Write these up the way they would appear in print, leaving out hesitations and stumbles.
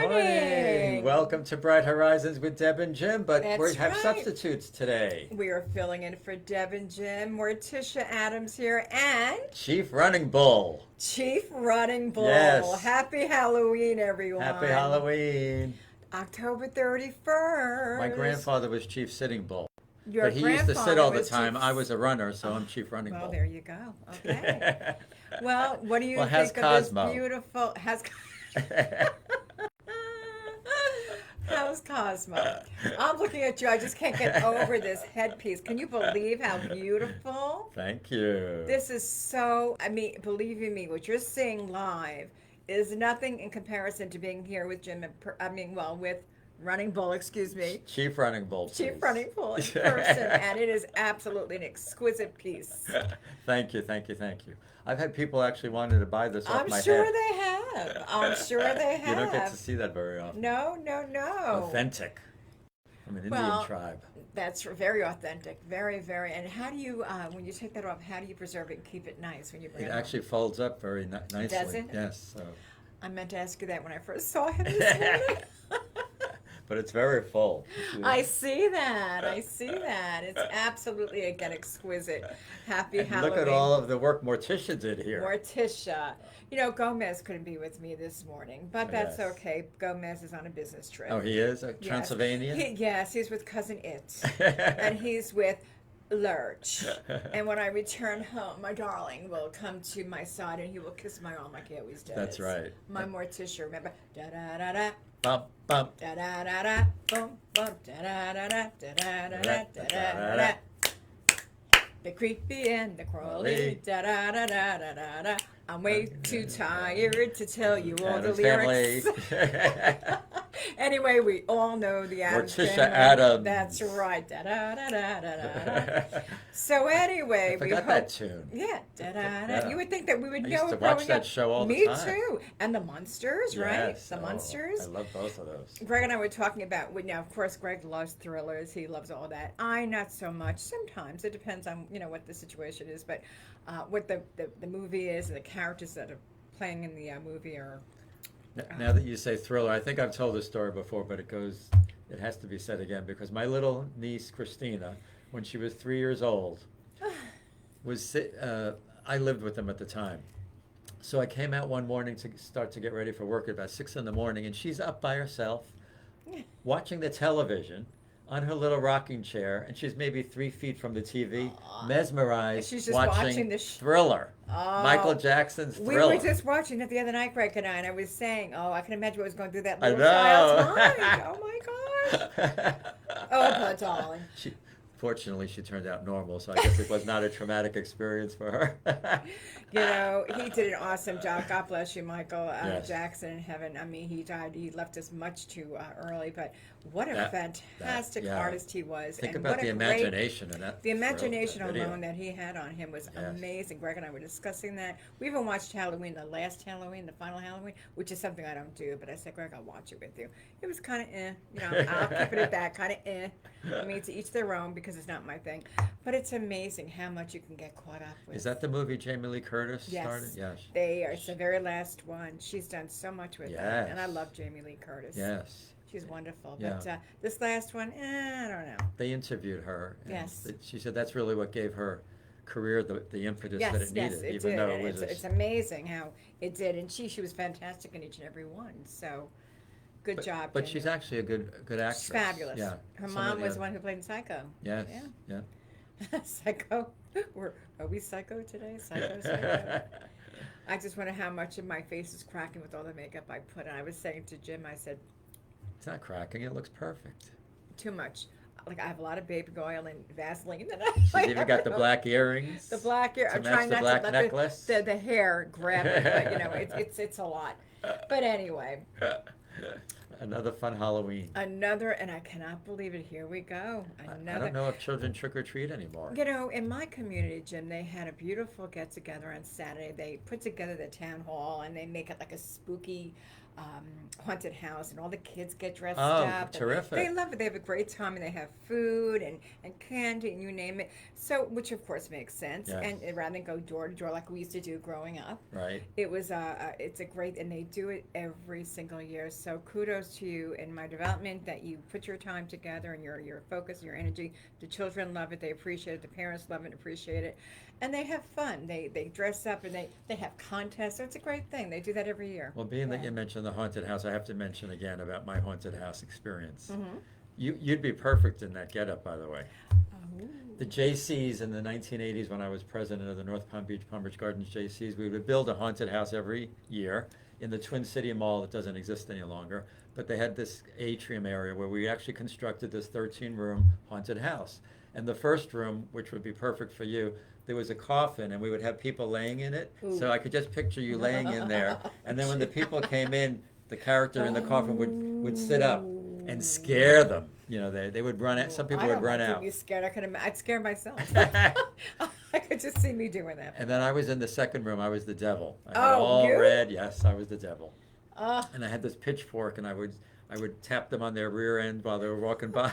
morning. Welcome to Bright Horizons with Deb and Jim, but we That's have right. substitutes today. We are filling in for Deb and Jim. Morticia Adams here and Chief Running Bull. Chief Running Bull. Yes. Happy Halloween, everyone. Happy Halloween. October 31st. My grandfather was Chief Sitting Bull. Your But he used to sit grandfather all the was time. Chief- I was a runner, so I'm Chief Running Well, Bull. there you go. Okay. Well, what do you Well, how's think of Cosmo? this beautiful... How's Cosmo? I'm looking at you. I just can't get over this headpiece. Can you believe how beautiful? Thank you. This is so, I mean, believe you me, what you're seeing live is nothing in comparison to being here with Jim, with Running Bull, excuse me. Chief Running Bull, Chief please. Running Bull in person, and it is absolutely an exquisite piece. Thank you, thank you, thank you. I've had people actually wanting to buy this off I'm my sure head. they have. I'm sure they have. You don't get to see that very often. No, no, no. Authentic. From an Well, Indian tribe. That's very authentic, very, very. And how do you, when you take that off, how do you preserve it and keep it nice when you bring It it home? actually folds up very nicely. Does it? Yes. So. I meant to ask you that when I first saw him this morning. But it's very full. I see that. I see that. It's absolutely, again, exquisite. Happy And Halloween. look at all of the work Morticia did here. Morticia. You know, Gomez couldn't be with me this morning, but that's Yes. okay. Gomez is on a business trip. Oh, he is? Yes. Transylvania? Yes, he's with Cousin It. And he's with Lurch. And when I return home, my darling will come to my side and he will kiss my arm like he always does. That's right. My Morticia, remember? Da-da-da-da. Bump, bump. Da da da da, boom, boom, da da da da, da da da da, da da da. The creepy and the crawly, da da da da da da da. I'm way too tired to tell you all the Addams Family. lyrics. Anyway, we all know the Addams Morticia Family. Addams. That's right. Da da da da da da da. So anyway, I forgot that tune. Yeah, da da da. Yeah. You would think that we would I know used to it watch growing that up. show all the Me time. too. And the Munsters, right? Yes. The Oh, Munsters. I love both of those. Greg and I were talking about, now of course Greg loves thrillers, he loves all that. I not so much, sometimes, it depends on, what the situation is, but what the movie is and the characters that are playing in the movie are... Now that you say thriller, I think I've told this story before, but it has to be said again, because my little niece, Christina, when she was 3 years old, I lived with them at the time. So I came out one morning to start to get ready for work at about 6 in the morning, and she's up by herself, watching the television on her little rocking chair, and she's maybe 3 feet from the TV, mesmerized, She's just watching the Thriller, Oh. Michael Jackson's We Thriller. were just watching it the other night, Greg and I was saying, I can imagine what was going through that I little know. child's mind. Oh my gosh. Oh, poor darling. Fortunately, she turned out normal, so I guess it was not a traumatic experience for her. He did an awesome job. God bless you, Michael Yes. Jackson in heaven. I mean, he died. He left us much too early, but what a fantastic yeah. artist he was. Think and about what the a great, imagination in that. the imagination video. alone that he had on him was Yes. amazing. Greg and I were discussing that. We even watched Halloween, the last Halloween, the final Halloween, which is something I don't do, but I said, Greg, I'll watch it with you. It was kind of I'll keep it at that, kind of I mean, to each their own because it's not my thing. But it's amazing how much you can get caught up with. Is that the movie Jamie Lee Curtis started? Yes. They are. It's the very last one. She's done so much with it. Yes. And I love Jamie Lee Curtis. Yes. She's wonderful. Yeah. But this last one, I don't know. They interviewed her. And Yes. She said that's really what gave her career the impetus Yes, that it yes, needed, it even did. though And it was it's amazing how it did. And she was fantastic in each and every one. So good job. But Jamie she's Lee. actually a good actress. She's fabulous. Yeah. Her Some mom of was the one who played in Psycho. Yes. Yeah. Yeah. Psycho. Are we psycho today? Psycho. I just wonder how much of my face is cracking with all the makeup I put on. I was saying to Jim, I said, It's not cracking. It looks perfect. too much. Like I have a lot of baby oil and Vaseline. She's even got the black earrings. The black hair. to I'm match trying the not black to let necklace. the hair grab it, but it's a lot. But anyway, Another fun Halloween. another, and I cannot believe it. Here we go. I Another. don't know if children trick or treat anymore. In my community, Jim, they had a beautiful get together on Saturday. They put together the town hall and they make it like a spooky haunted house, and all the kids get dressed Oh, up. And terrific. they love it. They have a great time, and they have food and candy and you name it. So, which of course makes sense. Yes. And rather than go door to door like we used to do growing up, Right. it was it's a great, and they do it every single year. So kudos to you in my development that you put your time together and your focus and your energy. The children love it. They appreciate it. The parents love it and appreciate it. And they have fun. They dress up and they have contests. So it's a great thing. They do that every year. Well, being that Yeah. you mentioned the haunted house, I have to mention again about my haunted house experience. Mm-hmm. You'd be perfect in that getup, by the way. Oh. The JCs in the 1980s, when I was president of the North Palm Beach Palm Beach Gardens JCs, we would build a haunted house every year in the Twin City Mall that doesn't exist any longer. But they had this atrium area where we actually constructed this 13-room haunted house. And the first room, which would be perfect for you, there was a coffin, and we would have people laying in it. Ooh. So I could just picture you laying in there. And then when the people came in, the character in the coffin would sit up and scare them. You know, they would run out. Some people I would don't run like to out. be scared. I'd scare myself. I could just see me doing that. And then I was in the second room. I was the devil. I had Oh, all you? red. Yes, I was the devil. Uh, And I had this pitchfork, and I would tap them on their rear end while they were walking by.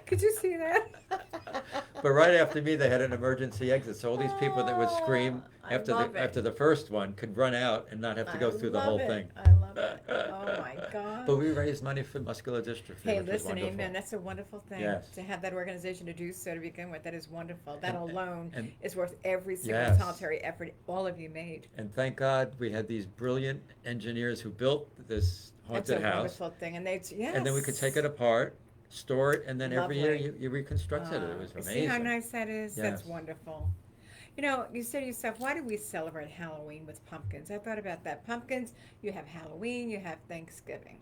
could you see that? But right after me, they had an emergency exit, so all these people that would scream I after love the it. after the first one could run out and not have to go I through the love whole it. thing. I love it. Oh my God. But we raised money for muscular dystrophy, Hey, which was listen, wonderful. amen. That's a wonderful thing. Yes. To have that organization to do so to begin with, that is wonderful. That And- alone and- is worth every single Yes. solitary effort all of you made. And thank God we had these brilliant engineers who built this That's haunted a house. wonderful thing. And yes. And then we could take it apart, store it, and then every year Lovely. you reconstructed it. It was amazing. See how nice that is? That's Yes. wonderful. You know, you say to yourself, why do we celebrate Halloween with pumpkins? I thought about that. Pumpkins, you have Halloween, you have Thanksgiving.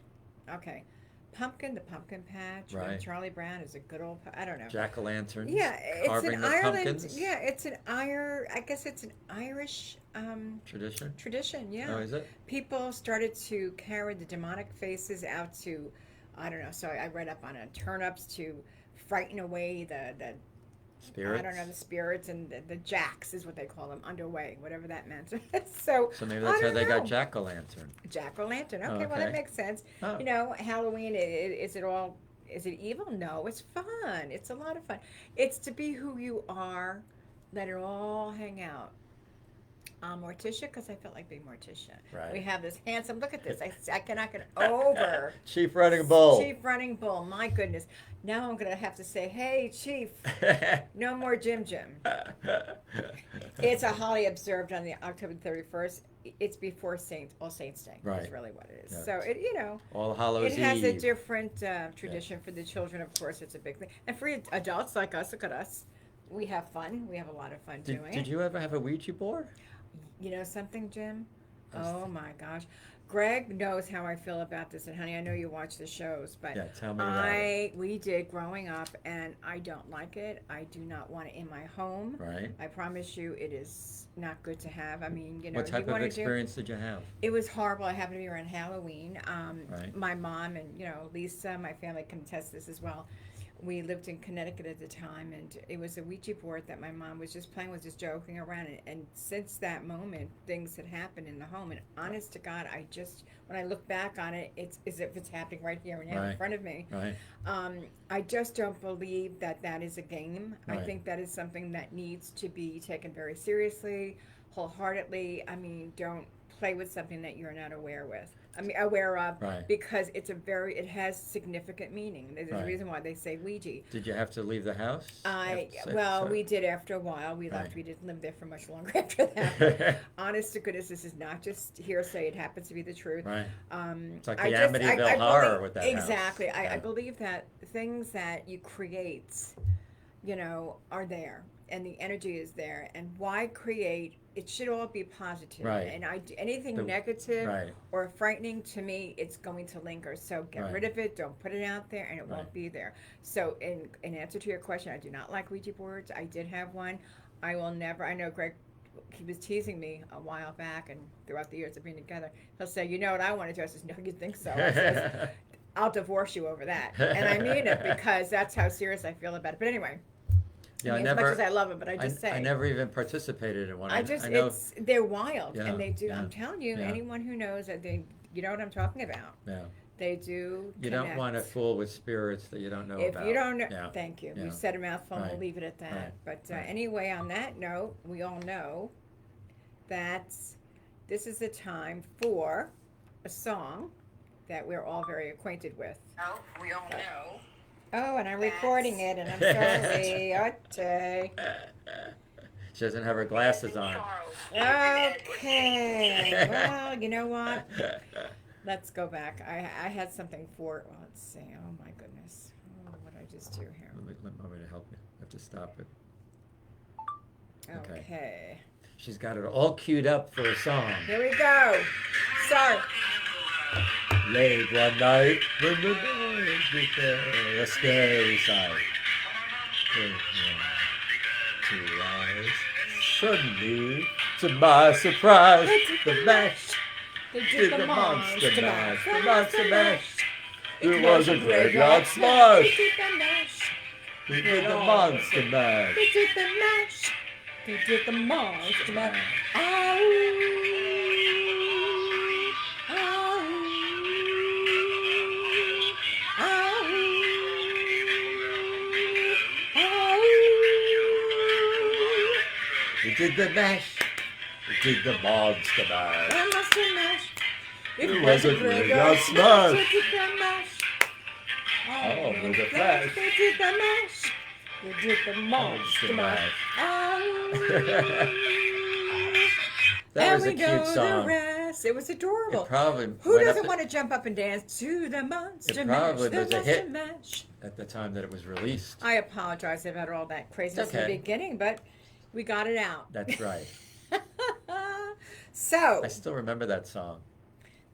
Okay. Pumpkin, the pumpkin patch, when Right. Charlie Brown is a good old, I don't know. Jack-o'-lanterns, Yeah, it's carving an the Ireland. pumpkins. Yeah, it's an I guess it's an Irish Tradition? tradition. Yeah, Oh, is it? people started to carry the demonic faces out to, I don't know. So I read up on it, turnips to frighten away the Spirits? I don't know, the spirits, and the jacks is what they call them, underway, whatever that meant. So So maybe I that's how don't they got know. jack-o'-lantern. Jack-o'-lantern. Oh, Okay, well okay. that makes sense. Oh. You know, Halloween, is it all, is it evil? No, it's fun. It's a lot of fun. It's to be who you are, let it all hang out. Morticia, because I felt like being Morticia. Right. We have this handsome, look at this, I cannot get over. Chief Running Bull. Chief Running Bull, my goodness. Now I'm going to have to say, hey, Chief, no more Jim Jim. It's a holiday observed on the October 31st. It's before All Saints Day. Right. Is really what it is. Yes. So it, you know, All Hallows it has a Eve. different tradition for the children. Of course, it's a big thing, and for adults like us, look at us. We have fun. We have a lot of fun doing Did it. you ever have a Ouija board? You know something, Jim? I was Oh my gosh. Greg knows how I feel about this, and honey, I know you watch the shows, but Yeah, tell me about it. we did growing up, and I don't like it. I do not want it in my home. Right. I promise you, it is not good to have. I mean, you know, What type you of want to experience did you have? it was horrible. I happened to be around Halloween. Right. My mom and, you know, Lisa, my family can attest this as well. We lived in Connecticut at the time, and it was a Ouija board that my mom was just playing with, just joking around. And since that moment, things had happened in the home. And honest to God, when I look back on it, it's as if it's happening right here and now in Right. front of me. Right. I just don't believe that is a game. I Right. think that is something that needs to be taken very seriously, wholeheartedly. I mean, don't play with something that you're not aware of, Right. because it has significant meaning. There's a Right. reason why they say Ouija. Did you have to leave the house? We did after a while. We left. Right. We didn't live there for much longer after that. Honest to goodness, this is not just hearsay. It happens to be the truth. Right. It's like the Amityville Horror with that house. Exactly. I Yeah. believe that things that you create, you know, are there, and the energy is there. And why create? It should all be positive. Right. And anything The- negative Right. or frightening, to me, it's going to linger. So get Right. rid of it. Don't put it out there, and it won't Right. be there. So in answer to your question, I do not like Ouija boards. I did have one. I will never. I know Greg. He was teasing me a while back, and throughout the years of being together, he'll say, "You know what I want to do?" I says, "No, you think so?" I says, I'll divorce you over that, and I mean it, because that's how serious I feel about it. But anyway, Yeah, as much as I love it, but I just say I never even participated in one. they're wild, Yeah, and they do. yeah, I'm telling you, yeah. anyone who knows that you know what I'm talking about. Yeah. They do. You don't want to connect. fool with spirits that you don't know If about. you don't know, Yeah. thank you. Yeah. We've said a mouthful, and we'll Right. leave it at that. Right. But Right. anyway, on that note, we all know that this is the time for a song that we're all very acquainted with. Oh, we all know. Oh, and I'm recording it, and I'm sorry. Okay. She doesn't have her glasses on. Okay. Well, you know what? Let's go back. I had something for. Well, let's see. Oh my goodness. Oh, what did I just do here? Want me to help you? I have to stop it. Okay. Okay. She's got it all queued up for a song. Here we go. Sorry. Late one night, when the birds became a scary sight. Two eyes. Suddenly, to my surprise, the mash They did the monster mash. The monster mash. It was a graveyard They smash. did the mash. We did the monster mash. They did the mash. They did the monster mash. Ow. Ow. Ow. Ow. We did the mash. We did the monster mash. The monster mash. It was a graveyard smash. They did the mash. Oh, with a flash. They did the mash. They did the monster mash. Oh. That was a and we cute know the song. rest. It was adorable. It probably Who went doesn't up want to jump up and dance to the monster It mash? probably The was a monster hit. mash. at the time that it was released. I apologize about all that craziness in okay. the beginning, but we got it out. That's right. So I still remember that song.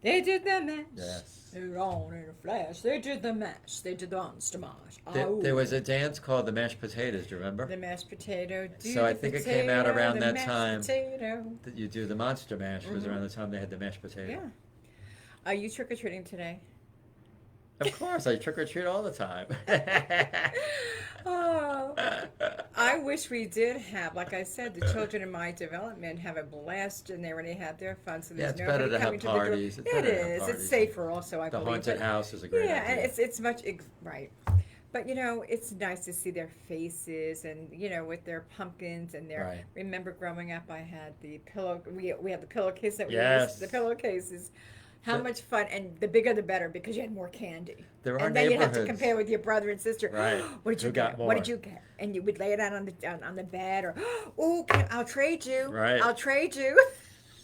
they did the mash. Yes. They were on in a flash. They did the mash. They did the monster mash. There was a dance called the mashed potatoes. Do you remember? The mashed potato. Do So I the think it came out potato, around the that mashed time. Potato. That you do the monster mash was Mhm. around the time they had the mashed potato. Yeah. Are you trick or treating today? Of course, I trick or treat all the time. Oh, I wish we did have, like I said, the children in my development have a blast in there when they have their fun. So Yeah, there's it's nobody better to have coming to the door. parties. It's It better to have is. parties. It's safer also, I The believe. haunted but- house is a great Yeah, and idea. it's much right. But you know, it's nice to see their faces and you know with their pumpkins and their. Right. Remember growing up, I had the pillow. We had the pillowcase that we Yes. used. The pillowcases. How The- much fun, and the bigger the better because you had more candy. There are And then you have to neighborhoods. compare with your brother and sister. Right. What did you Who get? got What more? did you get? And you would lay it out on the bed, or oh, I'll trade you. Right. I'll trade you.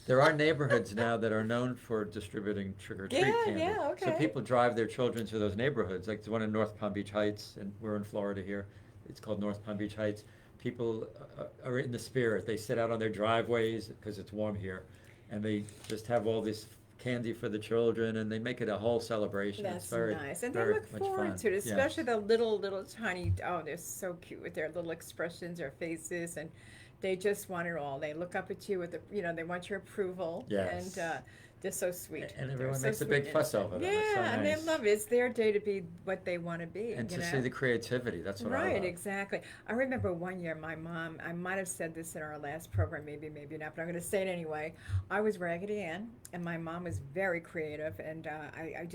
There are neighborhoods now that are known for distributing trick-or-treat Yeah, candy. yeah, So okay. people drive their children to those neighborhoods, like the one in North Palm Beach Heights, and we're in Florida here. It's called North Palm Beach Heights. People are in the spirit. They sit out on their driveways because it's warm here, and they just have all this candy for the children, and they make it a whole celebration. That's it's very, nice, and they very look much forward fun. to it, Yeah. especially the little tiny. Oh, they're so cute with their little expressions, their faces, and they just want it all. They look up at you with they want your approval, Yes. and they're so sweet. And They're everyone so makes a sweet big and fuss innocent. over them. Yeah, It's so and nice. they love it. It's their day to be what they want to be, And you to know? see the creativity, that's what I Right, love. exactly. I remember one year my mom, I might have said this in our last program, maybe not, but I'm going to say it anyway. I was Raggedy Ann, and my mom was very creative, and I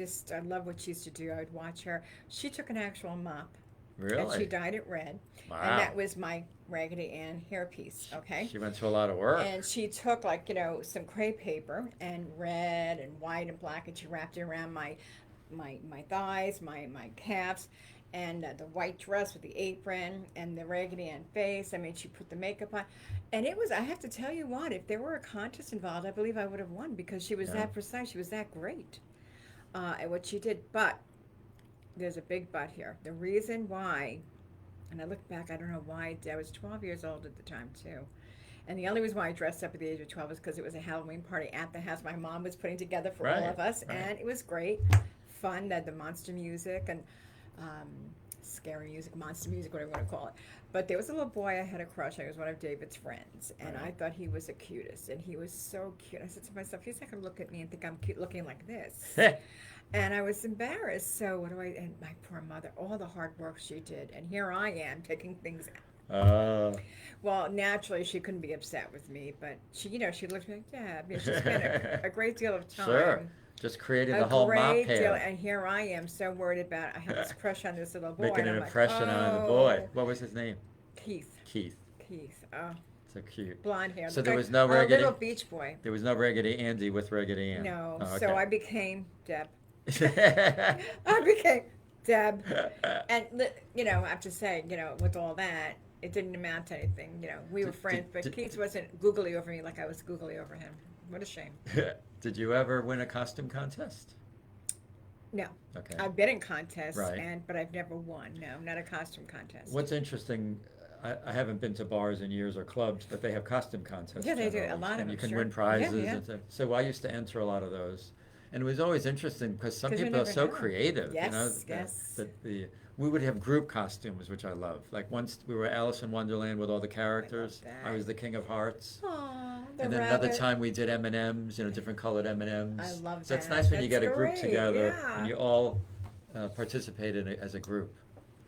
love what she used to do. I would watch her. She took an actual mop, and she Really? dyed it red, Wow. and that was my Raggedy Ann hairpiece, okay? She went to a lot of work. And she took some crepe paper and red and white and black, and she wrapped it around my thighs, my calves, and the white dress with the apron and the Raggedy Ann face. I mean, she put the makeup on, and it was. I have to tell you what, if there were a contest involved, I believe I would have won because she was Yeah. that precise. She was that great at what she did. But there's a big but here. The reason why. And I look back, I don't know why. I was 12 years old at the time, too. And the only reason why I dressed up at the age of 12 was because it was a Halloween party at the house my mom was putting together for all Right, of us. right. And it was great. Fun. They had the monster music and scary music, monster music, whatever you want to call it. But there was a little boy I had a crush on. He was one of David's friends. And Right. I thought he was the cutest. And he was so cute. I said to myself, he's not going to look at me and think I'm cute looking like this. And I was embarrassed. So what do I? And my poor mother, all the hard work she did, and here I am taking things. Oh. Well, naturally she couldn't be upset with me, but she looked like, yeah, I mean, she spent a great deal of time Sure. just creating A the whole mop great deal, pad, and here I am, so worried about. I have this crush on this little boy. making and an I'm like, impression on the boy. "Oh, What was his name? Keith, Keith. Keith, oh, So cute. blonde hair. So Look there like was no a Raggedy. little beach boy. There was no Raggedy Andy with Raggedy Ann. No, Oh, so okay. I became Deb. I became Deb, and I have to say, with all that, it didn't amount to anything. We were friends, but Keith wasn't googly over me like I was googly over him. What a shame. Did you ever win a costume contest? No, Okay. I've been in contests, Right. but I've never won. No, not a costume contest. What's interesting, I haven't been to bars in years or clubs, but they have costume contests. Yeah, they do. generally, A lot of and them, you can sure. win prizes. Yeah. So I used to enter a lot of those, and it was always interesting because some 'Cause you people are never so know. creative. Yes, yes. We would have group costumes, which I love. Like once we were Alice in Wonderland with all the characters. I that. was the King of Hearts. Aw, the And then another rabbit. time we did M&Ms, different colored M&Ms. I love So it's that. nice when you That's get a group great, together yeah. and you all participate in it as a group.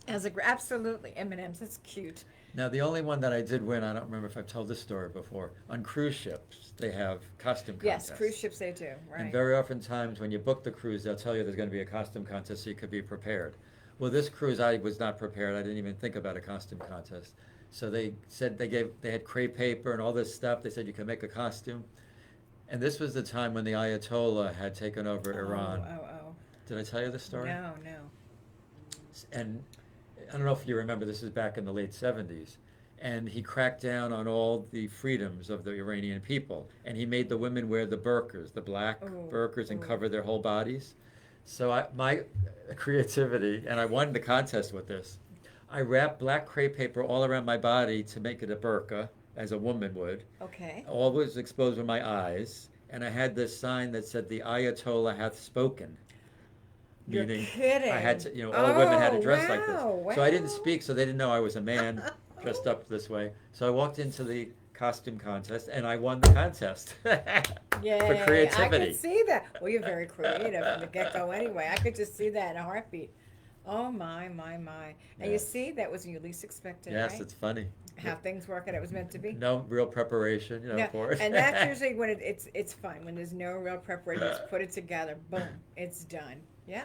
Absolutely, M&M's. That's cute. Now, the only one that I did win, I don't remember if I've told this story before, on cruise ships, they have costume contests. Yes, cruise ships they do. Right. And very often times when you book the cruise, they'll tell you there's going to be a costume contest so you could be prepared. Well, this cruise, I was not prepared. I didn't even think about a costume contest. So they said they had crepe paper and all this stuff. They said you can make a costume. And this was the time when the Ayatollah had taken over Iran. Oh. Did I tell you the story? No. And I don't know if you remember, this is back in the late 70s. And he cracked down on all the freedoms of the Iranian people. And he made the women wear the burqas, the black burqas, and cover their whole bodies. So my creativity, and I won the contest with this, I wrapped black crepe paper all around my body to make it a burqa, as a woman would. Okay. All was exposed were my eyes. And I had this sign that said, "The Ayatollah hath spoken." You're Meaning kidding. I had to, all women had to dress like this. Wow, So I didn't wow. speak, so they didn't know I was a man dressed up this way. So I walked into the costume contest and I won the contest Yay, for I creativity. could see that. Well, you're very creative from the get-go anyway. I could just see that in a heartbeat. Oh, my. And Yeah. you see, that was when you least expected, Yes, right? it's funny. How things work out, it was meant to be. No real preparation, No, for it. and that's usually when it's fun. When there's no real preparation, just put it together. Boom, it's done. Yeah.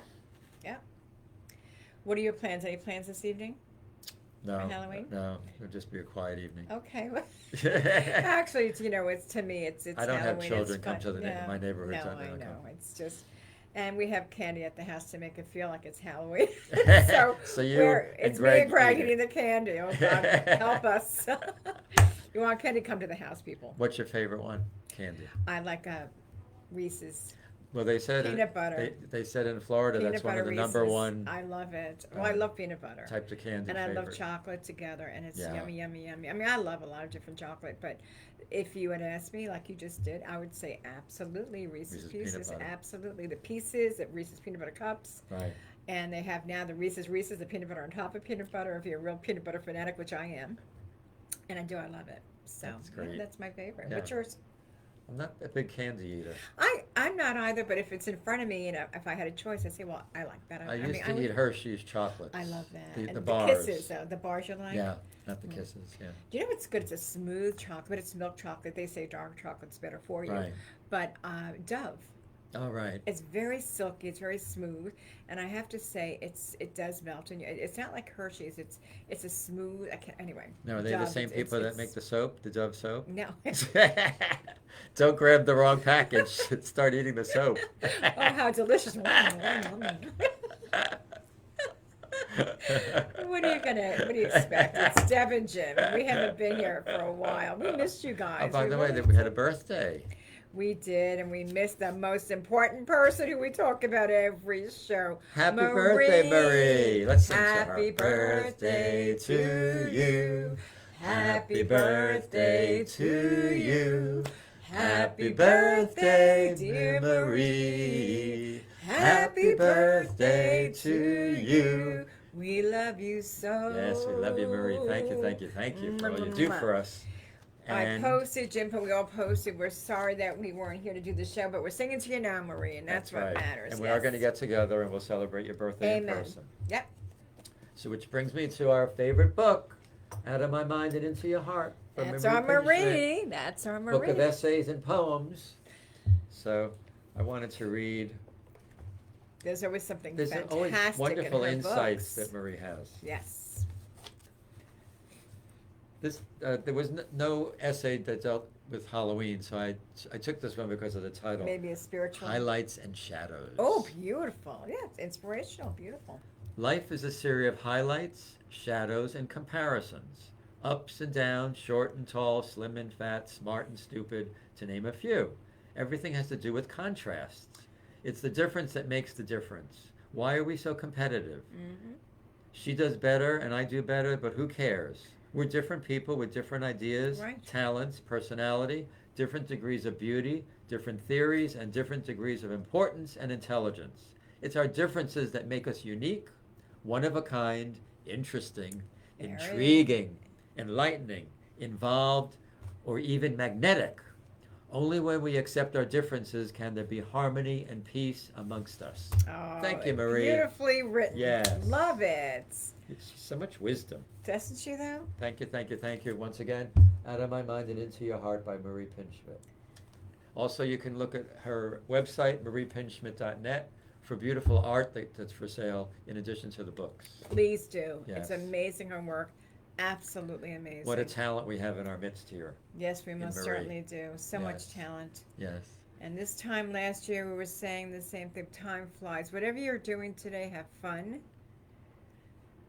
What are your plans? Any plans this evening? no, for Halloween? No, it'll just be a quiet evening. Okay. Well, actually, it's to me, it's I don't have Halloween. children it's come fun. to my neighborhood. No, so they I don't know. come. It's just, and we have candy at the house to make it feel like it's Halloween. so So you it's and me and Greg Greg eat it. eating the candy. Oh God, help us! You want candy? Come to the house, people. What's your favorite one? Candy. I like Reese's. Well, they said Peanut butter. They said in Florida Peanut that's one butter of the number Reese's. one I love it. Well, I love peanut butter. types of candy. And I love favorite. chocolate together, and it's Yeah. yummy. I mean, I love a lot of different chocolate, but if you had asked me, like you just did, I would say absolutely Reese's Reese's peanut Pieces. butter. Absolutely. The Pieces, the Reese's peanut butter cups. Right. And they have now the Reese's, the peanut butter on top of peanut butter, if you're a real peanut butter fanatic, which I am. And I love it. So That's great. that's my favorite. Yeah. What's yours? I'm not a big candy eater. I'm not either, but if it's in front of me, if I had a choice, I'd say, well, I like that. I used I to would- eat Hershey's chocolates. I love that. The And bars. Kisses, though. The bars you like? Yeah, not the kisses. Yeah. Do you know what's good? It's a smooth chocolate, but it's milk chocolate. They say dark chocolate's better for you. Right. But Dove, Oh, right. it's very silky, it's very smooth, and I have to say it does melt. And it's not like Hershey's. It's a smooth. Anyway. No, are they the Dove, same people that make the soap, the Dove soap? No. Don't grab the wrong package. Start eating the soap. Oh, how delicious! What do you expect? It's Deb and Jim. We haven't been here for a while. We missed you guys. Oh, by the way, really we had a birthday. We did, and we missed the most important person who we talk about every show. Happy Marie. birthday, Marie. Let's sing Happy birthday to you. Happy birthday to you. Happy birthday, dear Marie. Happy birthday to you. We love you so. Yes, we love you, Marie. Thank you for all you do for us. I posted, Jim, and we all posted. We're sorry that we weren't here to do the show, but we're singing to you now, Marie, and that's what right. matters. And we are going to get together and we'll celebrate your birthday in Amen. person. Yep. So which brings me to our favorite book, Out of My Mind and Into Your Heart. from That's our Pinchbeck. Marie. That's our Marie. Book of essays and poems. So I wanted to read. There's always something There's fantastic always wonderful in her insights books. that Marie has. Yes. This there was no essay that dealt with Halloween, so I took this one because of the title. Maybe a spiritual. Highlights and shadows. Oh, beautiful. Yeah, it's inspirational. Beautiful. Life is a series of highlights, shadows, and comparisons. Ups and downs, short and tall, slim and fat, smart and stupid, to name a few. Everything has to do with contrasts. It's the difference that makes the difference. Why are we so competitive? Mm-hmm. She does better and I do better, but who cares? We're different people with different ideas, Right. talents, personality, different degrees of beauty, different theories, and different degrees of importance and intelligence. It's our differences that make us unique, one of a kind, interesting, Very. intriguing, enlightening, involved, or even magnetic. Only when we accept our differences can there be harmony and peace amongst us. Oh, Thank you, Marie. Beautifully written. Yes. Love it. It's so much wisdom. Doesn't she, though? Thank you, thank you, thank you. Once again, Out of My Mind and Into Your Heart by Marie Pinchmit. Also, you can look at her website, mariepinchmit.net, for beautiful art that's for sale in addition to the books. Please do. Yes. It's amazing her work. Absolutely amazing. What a talent we have in our midst here. Yes, we most Marie. certainly do. So Yes. much talent. Yes. And this time last year, we were saying the same thing. Time flies. Whatever you're doing today, have fun.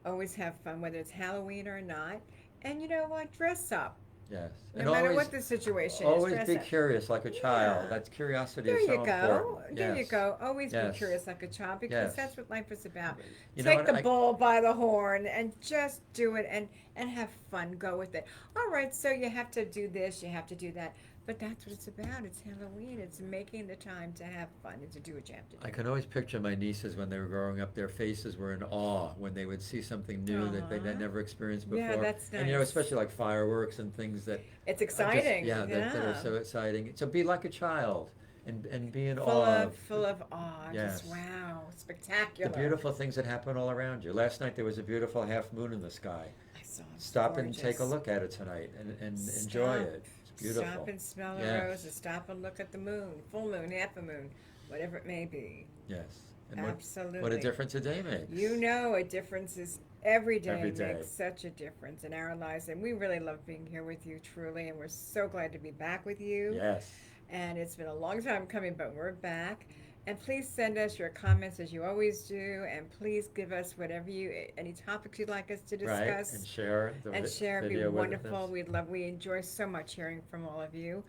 Always have fun, whether it's Halloween or not. And you know what? Dress up. Yes. No matter what the situation is. always Dress be up. curious like a child. Yeah. That curiosity There is so you go. important. There you Yes. go. Always Yes. be curious like a child because Yes. that's what life is about. You know Take what, the I- bull by the horn and just do it and have fun. Go with it. All right, so you have to do this, you have to do that. But that's what it's about. It's Halloween. It's making the time to have fun and to do what you have to do. I can always picture my nieces when they were growing up. Their faces were in awe when they would see something new that they Aw. had never experienced before. Yeah, that's And you know, nice. especially like fireworks and things that It's are just- exciting. that are so exciting. So be like a child and be in full awe of full of awe. Just Yes. wow, the spectacular. beautiful things that happen all around you. Last night there was a beautiful half moon in the sky. I saw it. Stop and take a Gorgeous. look at it tonight and enjoy Stop. it. It's beautiful. Stop and smell the Yes. roses. Stop and look at the moon, full moon, half a moon, whatever it may be. Yes. And Absolutely. what a difference a day makes. You know, a difference is every day, Every day. makes such a difference in our lives, and we really love being here with you, truly, and we're so glad to be back with you. Yes. And it's been a long time coming, but we're back. And please send us your comments as you always do, and please give us any topics you'd like us to Right. discuss. And share the And share, it'd be video with wonderful. us. We enjoy so much hearing from all of you.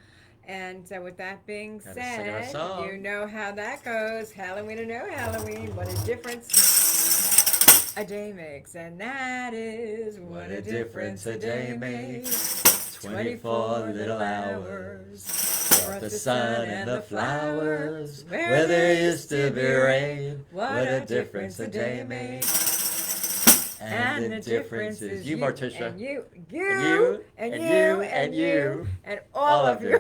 And with that being Gotta sing our said, song. you know how that goes. Halloween or no Halloween, what a difference a day makes. And that is what a difference a day makes. 24 little hours. Brought the sun and the flowers where there used to be rain. What a difference a day makes. And the difference is you, Morticia. And you, and all of you.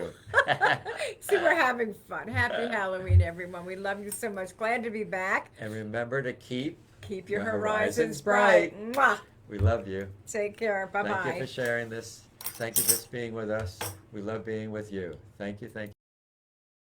See, we're having fun. Happy Halloween, everyone. We love you so much. Glad to be back. And remember to keep Keep your Your horizons horizons bright. Mwah. We love you. Take care. Bye-bye. Thank you for sharing this. Thank you for being with us. We love being with you. Thank you, thank you.